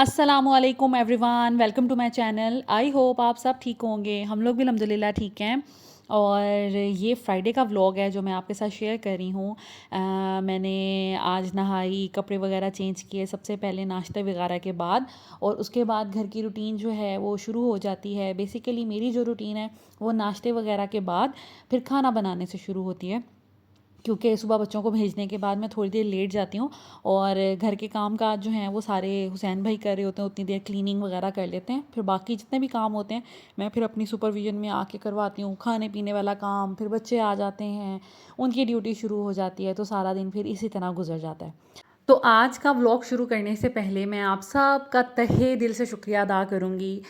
अस्सलामुअलैकुम everyone, welcome to my channel. I hope आप सब ठीक होंगे। हम लोग भी अल्हम्दुलिल्लाह ठीक हैं। और ये फ्राइडे का व्लॉग है जो मैं आपके साथ शेयर कर रही हूँ। मैंने आज नहाई, कपड़े वगैरह चेंज किए सबसे पहले नाश्ते वगैरह के बाद, और उसके बाद घर की रूटीन जो है वो शुरू हो जाती है। बेसिकली मेरी जो रूटीन है वो नाश्ते वगैरह के बाद फिर खाना बनाने से शुरू होती है, क्योंकि सुबह बच्चों को भेजने के बाद मैं थोड़ी देर लेट जाती हूँ और घर के काम काज जो हैं वो सारे हुसैन भाई कर रहे होते हैं। उतनी देर क्लीनिंग वगैरह कर लेते हैं, फिर बाकी जितने भी काम होते हैं मैं फिर अपनी सुपरविज़न में आके करवाती हूँ। खाने पीने वाला काम, फिर बच्चे आ जाते हैं, उनकी ड्यूटी शुरू हो जाती है, तो सारा दिन फिर इसी तरह गुजर जाता है। तो आज का व्लॉग शुरू करने से पहले मैं आप सबका तहे दिल से शुक्रिया अदा करूँगी।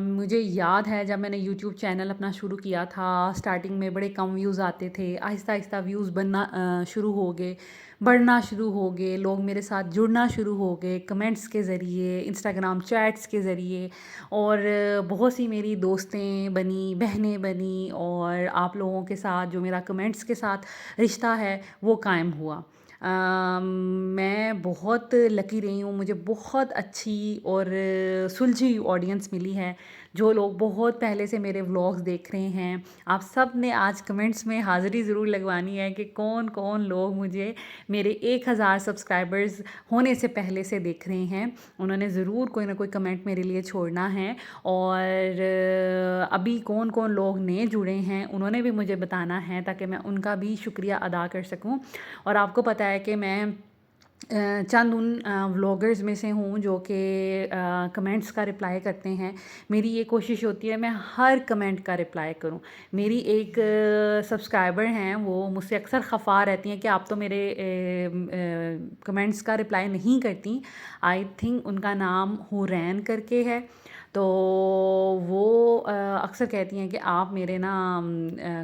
मुझे याद है जब मैंने यूट्यूब चैनल अपना शुरू किया था, स्टार्टिंग में बड़े कम व्यूज़ आते थे। आहिस्ता आहिस्ता व्यूज़ बनना शुरू हो गए, बढ़ना शुरू हो गए, लोग मेरे साथ जुड़ना शुरू हो गए कमेंट्स के ज़रिए, इंस्टाग्राम चैट्स के ज़रिए, और बहुत सी मेरी दोस्तें बनी, बहनें बनी, और आप लोगों के साथ जो मेरा कमेंट्स के साथ रिश्ता है वो कायम हुआ। मैं बहुत लकी रही हूँ। मुझे बहुत अच्छी और सुलझी ऑडियंस मिली है, जो लोग बहुत पहले से मेरे व्लॉग्स देख रहे हैं। आप सब ने आज कमेंट्स में हाज़िरी ज़रूर लगवानी है कि कौन कौन लोग मुझे मेरे 1000 सब्सक्राइबर्स होने से पहले से देख रहे हैं। उन्होंने ज़रूर कोई ना कोई कमेंट मेरे लिए छोड़ना है। और अभी कौन कौन लोग नए जुड़े हैं उन्होंने भी मुझे बताना है, ताकि मैं उनका भी शुक्रिया अदा कर सकूं। और आपको पता है कि मैं चंद उन व्लॉगर्स में से हूँ जो कि कमेंट्स का रिप्लाई करते हैं। मेरी ये कोशिश होती है मैं हर कमेंट का रिप्लाई करूँ। मेरी एक सब्सक्राइबर हैं, वो मुझसे अक्सर खफा रहती हैं कि आप तो मेरे कमेंट्स का रिप्लाई नहीं करती। आई थिंक उनका नाम हुरैन करके है। तो वो अक्सर कहती हैं कि आप मेरे ना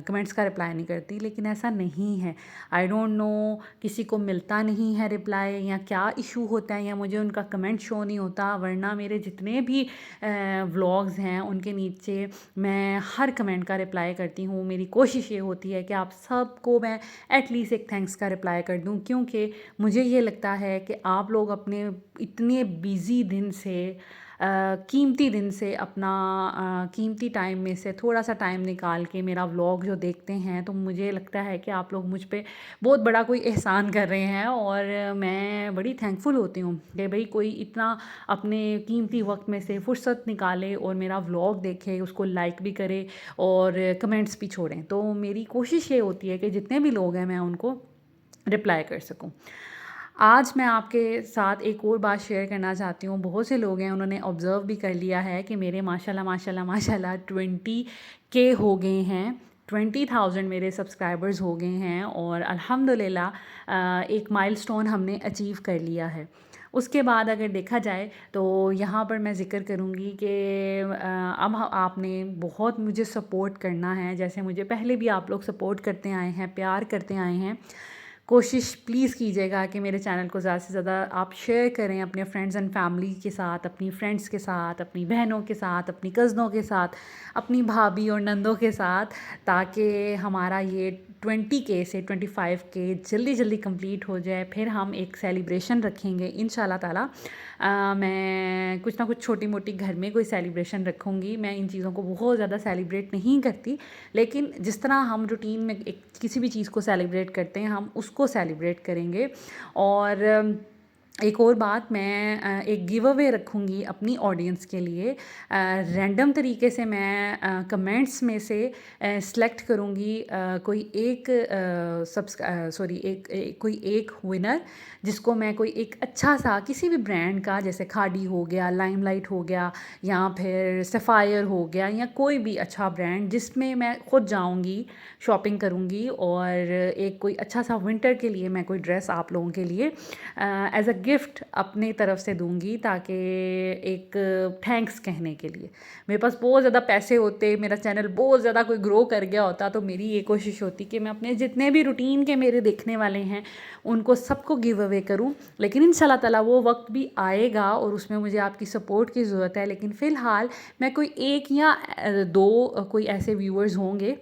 कमेंट्स का रिप्लाई नहीं करती, लेकिन ऐसा नहीं है। आई डोंट नो, किसी को मिलता नहीं है रिप्लाई या क्या इशू होता है, या मुझे उनका कमेंट शो नहीं होता। वरना मेरे जितने भी व्लॉग्स हैं उनके नीचे मैं हर कमेंट का रिप्लाई करती हूँ। मेरी कोशिश ये होती है कि आप सबको मैं एटलीस्ट एक थैंक्स का रिप्लाई कर दूँ, क्योंकि मुझे ये लगता है कि आप लोग अपने इतने बिज़ी दिन से, कीमती दिन से, अपना कीमती टाइम में से थोड़ा सा टाइम निकाल के मेरा व्लॉग जो देखते हैं, तो मुझे लगता है कि आप लोग मुझ पे बहुत बड़ा कोई एहसान कर रहे हैं। और मैं बड़ी थैंकफुल होती हूँ कि भाई कोई इतना अपने कीमती वक्त में से फुर्सत निकाले और मेरा व्लॉग देखे, उसको लाइक भी करे और कमेंट्स भी छोड़ें। तो मेरी कोशिश ये होती है कि जितने भी लोग हैं मैं उनको रिप्लाई कर सकूँ। आज मैं आपके साथ एक और बात शेयर करना चाहती हूँ। बहुत से लोग हैं उन्होंने ऑब्ज़र्व भी कर लिया है कि मेरे माशाल्लाह माशाल्लाह माशाल्लाह 20K हो गए हैं, 20,000 मेरे सब्सक्राइबर्स हो गए हैं, और अल्हम्दुलिल्लाह एक माइलस्टोन हमने अचीव कर लिया है। उसके बाद अगर देखा जाए तो यहाँ पर मैं ज़िक्र करूँगी कि अब आपने बहुत मुझे सपोर्ट करना है, जैसे मुझे पहले भी आप लोग सपोर्ट करते आए हैं, प्यार करते आए हैं। कोशिश प्लीज़ कीजिएगा कि मेरे चैनल को ज़्यादा से ज़्यादा आप शेयर करें अपने फ्रेंड्स एंड फैमिली के साथ, अपनी फ्रेंड्स के साथ, अपनी बहनों के साथ, अपनी कज़नों के साथ, अपनी भाभी और नंदों के साथ, ताकि हमारा ये 20K से 25K जल्दी जल्दी कंप्लीट हो जाए। फिर हम एक सेलिब्रेशन रखेंगे इंशाल्लाह ताला। मैं कुछ ना कुछ छोटी मोटी घर में कोई सेलिब्रेशन रखूँगी। मैं इन चीज़ों को बहुत ज़्यादा सेलिब्रेट नहीं करती, लेकिन जिस तरह हम रूटीन में एक किसी भी चीज़ को सेलिब्रेट करते हैं, हम उसको सेलिब्रेट करेंगे। और एक और बात, मैं एक गिव अवे रखूँगी अपनी ऑडियंस के लिए। रैंडम तरीके से मैं कमेंट्स में से सेलेक्ट करूँगी कोई एक कोई एक विनर, जिसको मैं कोई एक अच्छा सा किसी भी ब्रांड का, जैसे खादी हो गया, लाइमलाइट हो गया, या फिर सफ़ायर हो गया, या कोई भी अच्छा ब्रांड जिसमें मैं खुद जाऊँगी, शॉपिंग करूँगी, और एक कोई अच्छा सा विंटर के लिए मैं कोई ड्रेस आप लोगों के लिए एज़ अ गिफ्ट अपनी तरफ से दूंगी, ताकि एक थैंक्स कहने के लिए। मेरे पास बहुत ज़्यादा पैसे होते, मेरा चैनल बहुत ज़्यादा कोई ग्रो कर गया होता, तो मेरी ये कोशिश होती कि मैं अपने जितने भी रूटीन के मेरे देखने वाले हैं उनको सबको गिव अवे करूं। लेकिन इंशाल्लाह ताला वो वक्त भी आएगा और उसमें मुझे आपकी सपोर्ट की ज़रूरत है। लेकिन फ़िलहाल मैं कोई एक या दो कोई ऐसे व्यूअर्स होंगे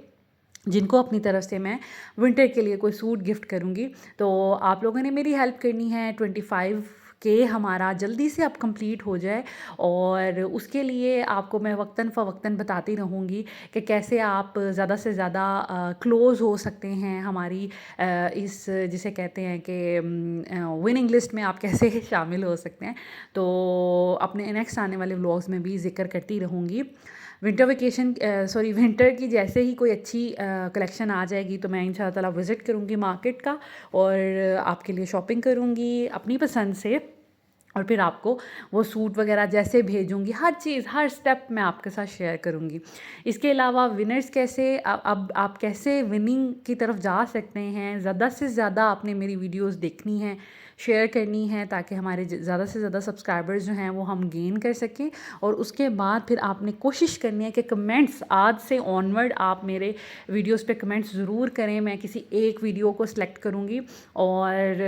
जिनको अपनी तरफ से मैं विंटर के लिए कोई सूट गिफ्ट करूँगी। तो आप लोगों ने मेरी हेल्प करनी है 25 कि हमारा जल्दी से अब कंप्लीट हो जाए। और उसके लिए आपको मैं वक्तन फ़वक्तन बताती रहूँगी कि कैसे आप ज़्यादा से ज़्यादा क्लोज़ हो सकते हैं हमारी इस जिसे कहते हैं कि विनिंग लिस्ट में आप कैसे शामिल हो सकते हैं। तो अपने नेक्स्ट आने वाले व्लॉग्स में भी ज़िक्र करती रहूँगी। विंटर की जैसे ही कोई अच्छी कलेक्शन आ जाएगी तो मैं इंशाल्लाह ताला विज़िट करूँगी मार्केट का और आपके लिए शॉपिंग करूँगी अपनी पसंद से। और फिर आपको वो सूट वगैरह जैसे भेजूँगी, हर चीज़ हर स्टेप मैं आपके साथ शेयर करूँगी। इसके अलावा विनर्स कैसे अब आप कैसे विनिंग की तरफ जा सकते हैं, ज़्यादा से ज़्यादा आपने मेरी वीडियोस देखनी है, शेयर करनी है, ताकि हमारे ज़्यादा से ज़्यादा सब्सक्राइबर्स जो हैं वो हम गेन कर सकें। और उसके बाद फिर आपने कोशिश करनी है कि कमेंट्स आज से ऑनवर्ड आप मेरे वीडियोस पे कमेंट्स ज़रूर करें। मैं किसी एक वीडियो को सिलेक्ट करूँगी और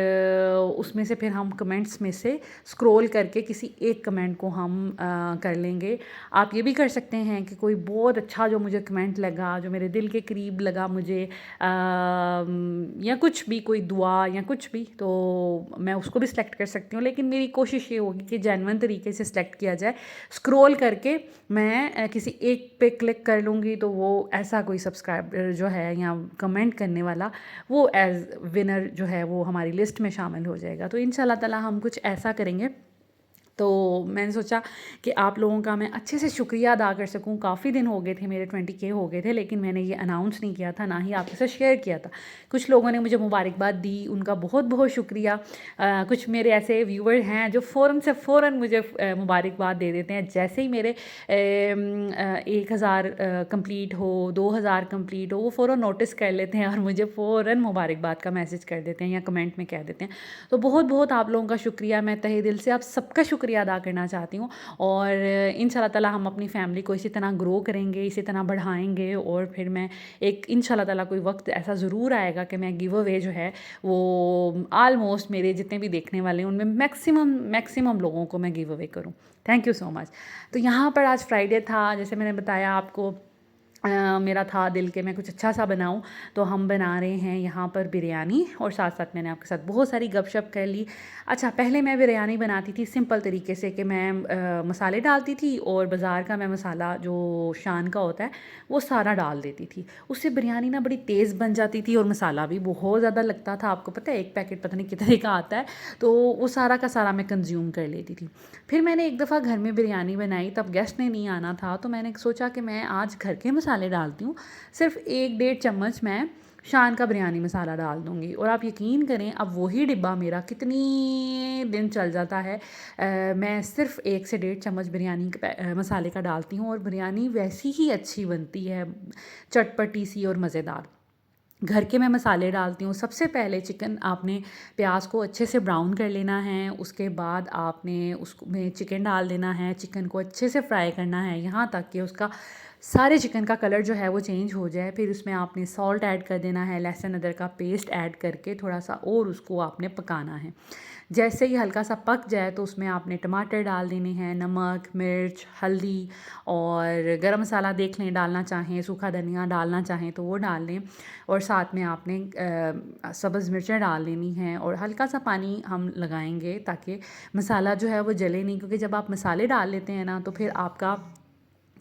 उसमें से फिर हम कमेंट्स में से स्क्रॉल करके किसी एक कमेंट को हम कर लेंगे। आप ये भी कर सकते हैं कि कोई बहुत अच्छा जो मुझे कमेंट लगा, जो मेरे दिल के करीब लगा मुझे, या कुछ भी, कोई दुआ या कुछ भी, तो मैं उसको भी सिलेक्ट कर सकती हूँ। लेकिन मेरी कोशिश ये होगी कि जेन्युइन तरीके से सिलेक्ट किया जाए। स्क्रॉल करके मैं किसी एक पे क्लिक कर लूँगी तो वो ऐसा कोई सब्सक्राइबर जो है या कमेंट करने वाला वो एज़ विनर जो है वो हमारी लिस्ट में शामिल हो जाएगा। तो इंशाल्लाह ताला हम कुछ ऐसा करेंगे। तो मैंने सोचा कि आप लोगों का मैं अच्छे से शुक्रिया अदा कर सकूं। काफ़ी दिन हो गए थे, मेरे 20K हो गए थे, लेकिन मैंने ये अनाउंस नहीं किया था, ना ही आपके साथ शेयर किया था। कुछ लोगों ने मुझे मुबारकबाद दी, उनका बहुत बहुत शुक्रिया। कुछ मेरे ऐसे व्यूवर हैं जो फ़ौरन मुझे मुबारकबाद दे देते हैं जैसे ही मेरे 1000 कंप्लीट हो, 2000 कंप्लीट हो, वो फ़ौरन नोटिस कर लेते हैं और मुझे फ़ौरन मुबारकबाद का मैसेज कर देते हैं या कमेंट में कह देते हैं। तो बहुत बहुत आप लोगों का शुक्रिया। मैं तहे दिल से आप सबका शुक्रिया अदा करना चाहती हूँ। और इंशाल्लाह ताला हम अपनी फैमिली को इसी तरह ग्रो करेंगे, इसी तरह बढ़ाएंगे। और फिर मैं एक इंशाल्लाह ताला कोई वक्त ऐसा ज़रूर आएगा कि मैं गिव अवे जो है वो ऑलमोस्ट मेरे जितने भी देखने वाले हैं उनमें मैक्सिमम लोगों को मैं गिव अवे करूँ। Thank you so much. तो यहाँ पर आज फ्राइडे था, जैसे मैंने बताया आपको, मेरा था दिल के मैं कुछ अच्छा सा बनाऊं, तो हम बना रहे हैं यहाँ पर बिरयानी। और साथ साथ मैंने आपके साथ बहुत सारी गपशप कर ली। अच्छा, पहले मैं बिरयानी बनाती थी सिंपल तरीके से कि मैं मसाले डालती थी और बाज़ार का मैं मसाला जो शान का होता है वो सारा डाल देती थी। उससे बिरयानी ना बड़ी तेज़ बन जाती थी और मसाला भी बहुत ज़्यादा लगता था। आपको पता है एक पैकेट पता नहीं कितने का आता है, तो वो सारा का सारा मैं कंज्यूम कर लेती थी। फिर मैंने एक दफ़ा घर में बिरयानी बनाई, तब गेस्ट ने नहीं आना था, तो मैंने सोचा कि मैं आज घर के मसाले डालती हूँ। सिर्फ 1-1.5 चम्मच मैं शान का बिरयानी मसाला डाल दूँगी और आप यकीन करें अब वही डिब्बा मेरा कितनी दिन चल जाता है। मैं सिर्फ 1 से 1.5 चम्मच बिरयानी के मसाले का डालती हूँ और बिरयानी वैसी ही अच्छी बनती है, चटपटी सी और मज़ेदार। घर के मैं मसाले डालती हूँ। सबसे पहले चिकन आपने प्याज को अच्छे से ब्राउन कर लेना है, उसके बाद आपने उसमें चिकन डाल देना है। चिकन को अच्छे से फ्राई करना है यहाँ तक कि उसका सारे चिकन का कलर जो है वो चेंज हो जाए। फिर उसमें आपने सॉल्ट ऐड कर देना है, लहसुन अदरक का पेस्ट ऐड करके थोड़ा सा और उसको आपने पकाना है। जैसे ही हल्का सा पक जाए तो उसमें आपने टमाटर डाल देने हैं, नमक, मिर्च, हल्दी और गरम मसाला देख लें, डालना चाहें सूखा धनिया डालना चाहें तो वो डाल लें। और साथ में आपने सब्ज़ मिर्चें डाल लेनी हैं और हल्का सा पानी हम लगाएंगे ताकि मसाला जो है वो जले नहीं, क्योंकि जब आप मसाले डाल लेते हैं ना तो फिर आपका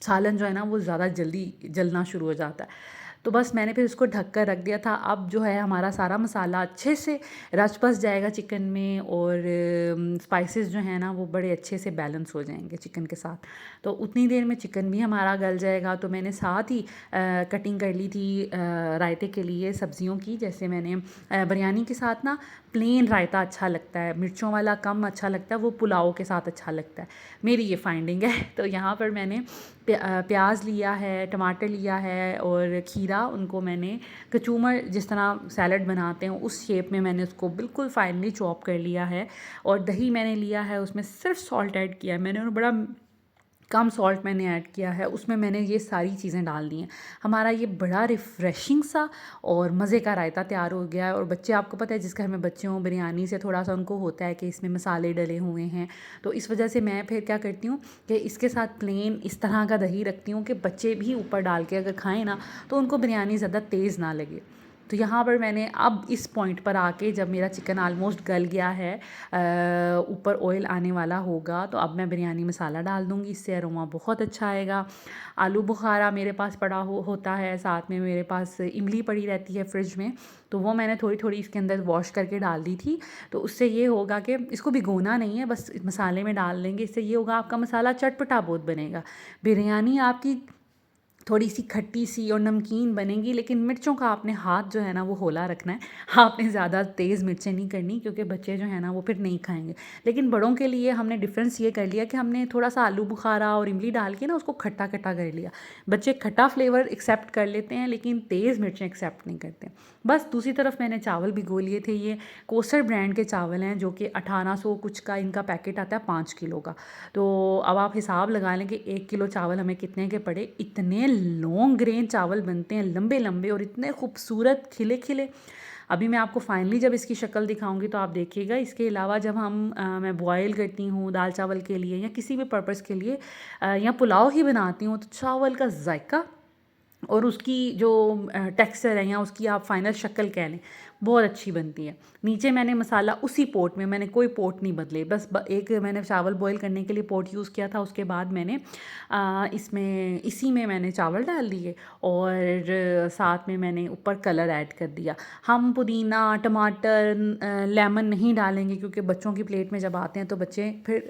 सालन जो है ना वो ज़्यादा जल्दी जलना शुरू हो जाता है। तो बस मैंने फिर उसको ढक कर रख दिया था। अब जो है हमारा सारा मसाला अच्छे से रच बस जाएगा चिकन में और स्पाइसेस जो हैं ना वो बड़े अच्छे से बैलेंस हो जाएंगे चिकन के साथ। तो उतनी देर में चिकन भी हमारा गल जाएगा। तो मैंने साथ ही कटिंग कर ली थी रायते के लिए सब्जियों की। जैसे मैंने बिरयानी के साथ ना प्लेन रायता अच्छा लगता है, मिर्चों वाला कम अच्छा लगता है, वो पुलाव के साथ अच्छा लगता है, मेरी ये फाइंडिंग है। तो यहाँ पर मैंने प्याज लिया है, टमाटर लिया है और खीरा, उनको मैंने कचूमर जिस तरह सैलड बनाते हैं उस शेप में मैंने उसको बिल्कुल फाइनली चॉप कर लिया है। और दही मैंने लिया है, उसमें सिर्फ सॉल्ट ऐड किया है मैंने और बड़ा कम सॉल्ट मैंने ऐड किया है, उसमें मैंने ये सारी चीज़ें डाल दी हैं। हमारा ये बड़ा रिफ़्रेशिंग सा और मज़े का रायता तैयार हो गया है। और बच्चे, आपको पता है जिस घर में बच्चे हों, बिरयानी से थोड़ा सा उनको होता है कि इसमें मसाले डले हुए हैं, तो इस वजह से मैं फिर क्या करती हूँ कि इसके साथ प्लेन इस तरह का दही रखती हूँ कि बच्चे भी ऊपर डाल के अगर खाएँ ना तो उनको बिरयानी ज़्यादा तेज़ ना लगे। तो यहाँ पर मैंने अब इस पॉइंट पर आके, जब मेरा चिकन ऑलमोस्ट गल गया है, ऊपर ऑयल आने वाला होगा, तो अब मैं बिरयानी मसाला डाल दूँगी। इससे अरोमा बहुत अच्छा आएगा। आलू बुखारा मेरे पास पड़ा होता है, साथ में मेरे पास इमली पड़ी रहती है फ्रिज में, तो वो मैंने थोड़ी थोड़ी इसके अंदर वॉश करके डाल दी थी। तो उससे ये होगा कि इसको भिगोना नहीं है, बस मसाले में डाल देंगे। इससे ये होगा आपका मसाला चटपटा बहुत बनेगा, बिरयानी आपकी थोड़ी सी खट्टी सी और नमकीन बनेगी। लेकिन मिर्चों का आपने हाथ जो है ना वो होला रखना है। आपने ज़्यादा तेज़ मिर्चें नहीं करनी, क्योंकि बच्चे जो है ना वो फिर नहीं खाएंगे। लेकिन बड़ों के लिए हमने डिफरेंस ये कर लिया कि हमने थोड़ा सा आलू बुखारा और इमली डाल के ना उसको खट्टा खट्टा कर लिया। बच्चे खट्टा फ्लेवर एक्सेप्ट कर लेते हैं, लेकिन तेज़ मिर्चें एक्सेप्ट नहीं करते। बस दूसरी तरफ मैंने चावल भिगो लिए थे। ये कोसर ब्रांड के चावल हैं, जो कि 1800 कुछ का इनका पैकेट आता है 5 किलो का। तो अब आप हिसाब लगा लें कि 1 किलो चावल हमें कितने के पड़े। इतने लॉन्ग ग्रेन चावल बनते हैं, लंबे लंबे और इतने खूबसूरत खिले खिले। अभी मैं आपको फाइनली जब इसकी शक्ल दिखाऊंगी तो आप देखिएगा। इसके अलावा जब मैं बॉयल करती हूँ दाल चावल के लिए या किसी भी पर्पज़ के लिए, या पुलाव ही बनाती हूँ, तो चावल का जायका और उसकी जो टेक्सचर है या उसकी आप फाइनल शक्ल कह लें, बहुत अच्छी बनती है। नीचे मैंने मसाला उसी पोट में, मैंने कोई पोट नहीं बदले, बस एक मैंने चावल बॉईल करने के लिए पोट यूज़ किया था। उसके बाद मैंने इसी में मैंने चावल डाल दिए और साथ में मैंने ऊपर कलर ऐड कर दिया। हम पुदीना टमाटर लेमन नहीं डालेंगे, क्योंकि बच्चों की प्लेट में जब आते हैं तो बच्चे फिर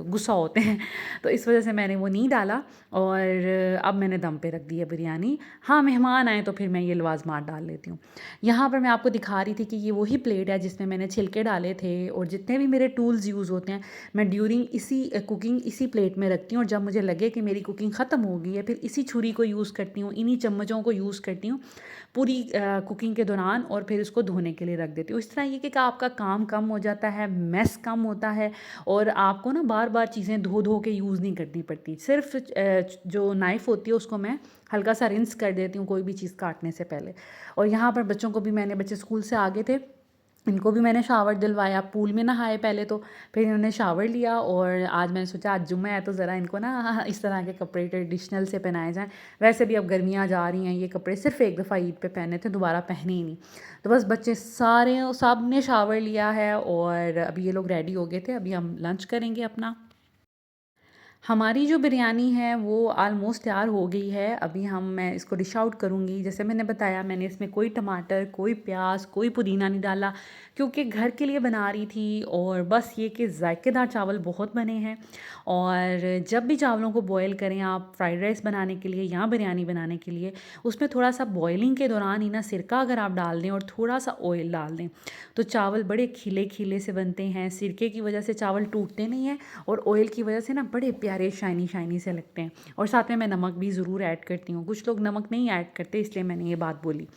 गुस्सा होते हैं, तो इस वजह से मैंने वो नहीं डाला। और अब मैंने दम पे रख दी है बिरयानी। हाँ, मेहमान आए तो फिर मैं ये लवाजमात डाल लेती हूँ। यहाँ पर मैं आपको दिखा रही थी कि ये वही प्लेट है जिसमें मैंने छिलके डाले थे, और जितने भी मेरे टूल्स यूज़ होते हैं मैं ड्यूरिंग इसी कुकिंग इसी प्लेट में रखती हूँ। और जब मुझे लगे कि मेरी कुकिंग ख़त्म हो गई है, फिर इसी छुरी को यूज़ करती हूँ, इन्हीं चम्मचों को यूज़ करती हूँ पूरी कुकिंग के दौरान, और फिर उसको धोने के लिए रख देती हूँ। इस तरह ये कि आपका काम कम हो जाता है, मैस कम होता है, और आपको ना बार बार चीज़ें धो धो के यूज़ नहीं करनी पड़ती। सिर्फ जो नाइफ़ होती है उसको मैं हल्का सा रिंस कर देती हूँ कोई भी चीज़ काटने से पहले। और यहाँ पर बच्चों को भी बच्चे स्कूल से आ गए थे, इनको भी मैंने शावर दिलवाया। पूल में नहाए पहले तो, फिर इन्होंने शावर लिया। और आज मैंने सोचा आज जुम्मा है तो ज़रा इनको ना इस तरह के कपड़े ट्रेडिशनल से पहनाए जाएं। वैसे भी अब गर्मियाँ जा रही हैं, ये कपड़े सिर्फ एक दफ़ा ईद पे पहने थे, दोबारा पहने ही नहीं। तो बस बच्चे सब ने शावर लिया है और अभी ये लोग रेडी हो गए थे। अभी हम लंच करेंगे अपना। हमारी जो बिरयानी है वो ऑलमोस्ट तैयार हो गई है। अभी मैं इसको डिश आउट करूँगी। जैसे मैंने बताया, मैंने इसमें कोई टमाटर, कोई प्याज, कोई पुदीना नहीं डाला, क्योंकि घर के लिए बना रही थी। और बस ये कि जायकेदार चावल बहुत बने हैं। और जब भी चावलों को बॉयल करें आप फ्राइड राइस बनाने के लिए या बिरयानी बनाने के लिए, उसमें थोड़ा सा बॉयलिंग के दौरान ही ना सिरका अगर आप डाल दें और थोड़ा सा ऑयल डाल दें, तो चावल बड़े खिले खिले से बनते हैं। सिरके की वजह से चावल टूटते नहीं हैं, और ऑयल की वजह से ना बड़े प्यारे शाइनी शाइनी से लगते हैं। और साथ में मैं नमक भी ज़रूर ऐड करती हूँ। कुछ लोग नमक नहीं ऐड करते, इसलिए मैंने ये बात बोली।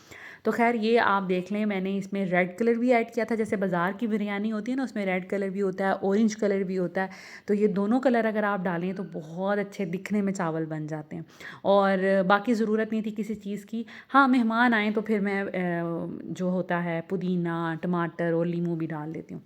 तो खैर ये आप देख लें, मैंने इसमें रेड कलर भी ऐड किया था। जैसे बाज़ार की बिरयानी होती है ना, उसमें रेड कलर भी होता है, ऑरेंज कलर भी होता है। तो ये दोनों कलर अगर आप डालें तो बहुत अच्छे दिखने में चावल बन जाते हैं। और बाकी ज़रूरत नहीं थी किसी चीज़ की। हाँ, मेहमान आएँ तो फिर मैं जो होता है पुदीना, टमाटर और लीमू भी डाल देती हूँ।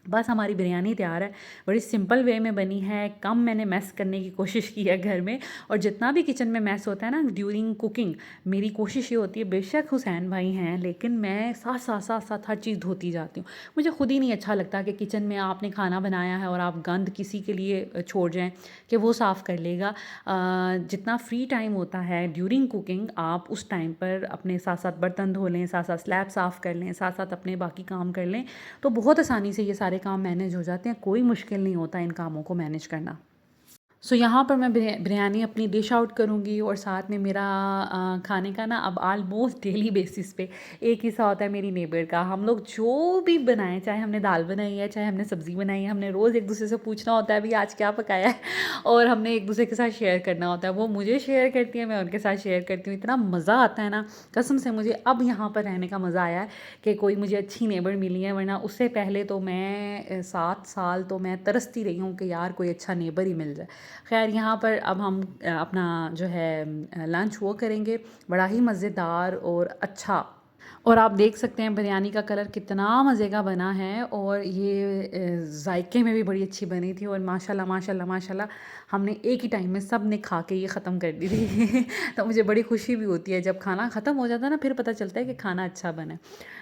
बस हमारी बिरयानी तैयार है। बड़ी सिंपल वे में बनी है, कम मैंने मैस करने की कोशिश की है घर में। और जितना भी किचन में मैस होता है ना ड्यूरिंग कुकिंग, मेरी कोशिश ये होती है, बेशक हुसैन भाई हैं लेकिन मैं साथ साथ साथ साथ हर चीज़ धोती जाती हूँ। मुझे खुद ही नहीं अच्छा लगता कि किचन में आपने खाना बनाया है और आप गंद किसी के लिए छोड़ जाएँ कि वो साफ़ कर लेगा। जितना फ्री टाइम होता है ड्यूरिंग कुकिंग, आप उस टाइम पर अपने साथ साथ बर्तन धो लें, साथ साथ स्लैब साफ़ कर लें, साथ साथ अपने बाकी काम कर लें, तो बहुत आसानी से ये सारे काम मैनेज हो जाते हैं। कोई मुश्किल नहीं होता इन कामों को मैनेज करना। सो यहाँ पर मैं बिरयानी अपनी डिश आउट करूँगी, और साथ में मेरा खाने का ना अब ऑलमोस्ट डेली बेसिस पे एक हिस्सा होता है मेरी नेबर का। हम लोग जो भी बनाएं, चाहे हमने दाल बनाई है, चाहे हमने सब्ज़ी बनाई है, हमने रोज़ एक दूसरे से पूछना होता है अभी आज क्या पकाया है, और हमने एक दूसरे के साथ शेयर करना होता है। वो मुझे शेयर करती है, मैं उनके साथ शेयर करती हूँ। इतना मज़ा आता है ना, कसम से मुझे अब यहाँ पर रहने का मज़ा आया है कि कोई मुझे अच्छी नेबर मिली है। वरना उससे पहले तो मैं 7 साल तो मैं तरसती रही हूँ कि यार कोई अच्छा नेबर ही मिल जाए। खैर यहाँ पर अब हम अपना जो है लंच वो करेंगे, बड़ा ही मज़ेदार और अच्छा। और आप देख सकते हैं बिरयानी का कलर कितना मज़े का बना है, और ये जायके में भी बड़ी अच्छी बनी थी, और माशाल्लाह माशाल्लाह माशाल्लाह हमने एक ही टाइम में सब ने खा के ये ख़त्म कर दी थी। तो मुझे बड़ी खुशी भी होती है जब खाना ख़त्म हो जाता है ना, फिर पता चलता है कि खाना अच्छा बना है।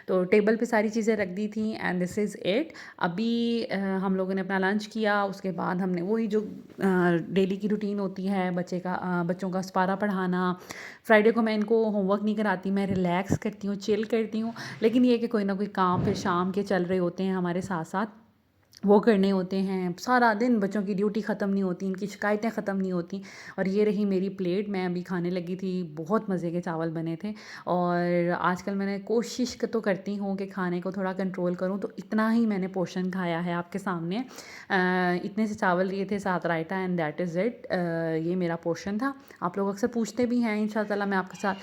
तो टेबल पे सारी चीज़ें रख दी थी, एंड दिस इज़ इट। अभी हम लोगों ने अपना लंच किया, उसके बाद हमने वही जो डेली की रूटीन होती है बच्चों का स्पारा पढ़ाना। फ्राइडे को मैं इनको होमवर्क नहीं कराती, मैं रिलैक्स करती हूँ, चिल करती हूँ। लेकिन ये है कि कोई ना कोई काम फिर शाम के चल रहे होते हैं हमारे साथ साथ, वो करने होते हैं। सारा दिन बच्चों की ड्यूटी ख़त्म नहीं होती, इनकी शिकायतें ख़त्म नहीं होती। और ये रही मेरी प्लेट, मैं अभी खाने लगी थी, बहुत मज़े के चावल बने थे। और आजकल मैंने कोशिश तो करती हूँ कि खाने को थोड़ा कंट्रोल करूँ, तो इतना ही मैंने पोर्शन खाया है आपके सामने। इतने से चावल लिए थे, साथ रायता, एंड दैट इज़ इट। ये मेरा पोर्शन था। आप लोग अक्सर पूछते भी हैं, इंशाल्लाह मैं आपके साथ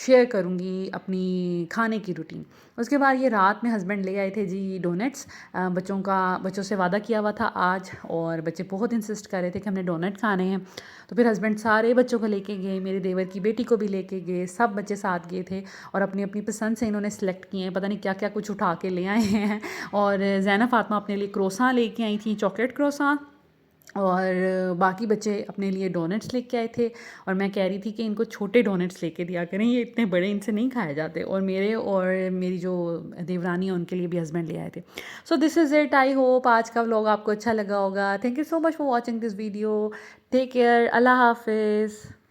शेयर करूँगी अपनी खाने की रूटीन। उसके बाद ये रात में हस्बैंड ले आए थे जी डोनट्स। बच्चों से वादा किया हुआ था आज, और बच्चे बहुत इंसिस्ट कर रहे थे कि हमने डोनट खाने हैं। तो फिर हस्बैंड सारे बच्चों को लेके गए, मेरे देवर की बेटी को भी लेके गए, सब बच्चे साथ गए थे, और अपनी अपनी पसंद से इन्होंने सेलेक्ट किए हैं, पता नहीं क्या क्या कुछ उठा के ले आए हैं। और ज़ैना फ़ातिमा अपने लिए क्रोसान लेके आई थी, चॉकलेट क्रोसान, और बाकी बच्चे अपने लिए डोनट्स लेके आए थे। और मैं कह रही थी कि इनको छोटे डोनट्स लेके दिया करें, ये इतने बड़े इनसे नहीं खाए जाते। और मेरे और मेरी जो देवरानी है उनके लिए भी हस्बैंड ले आए थे। So this is it. I hope आज का व्लॉग आपको अच्छा लगा होगा। Thank you so much for watching this video. Take care. अल्लाह हाफिज़।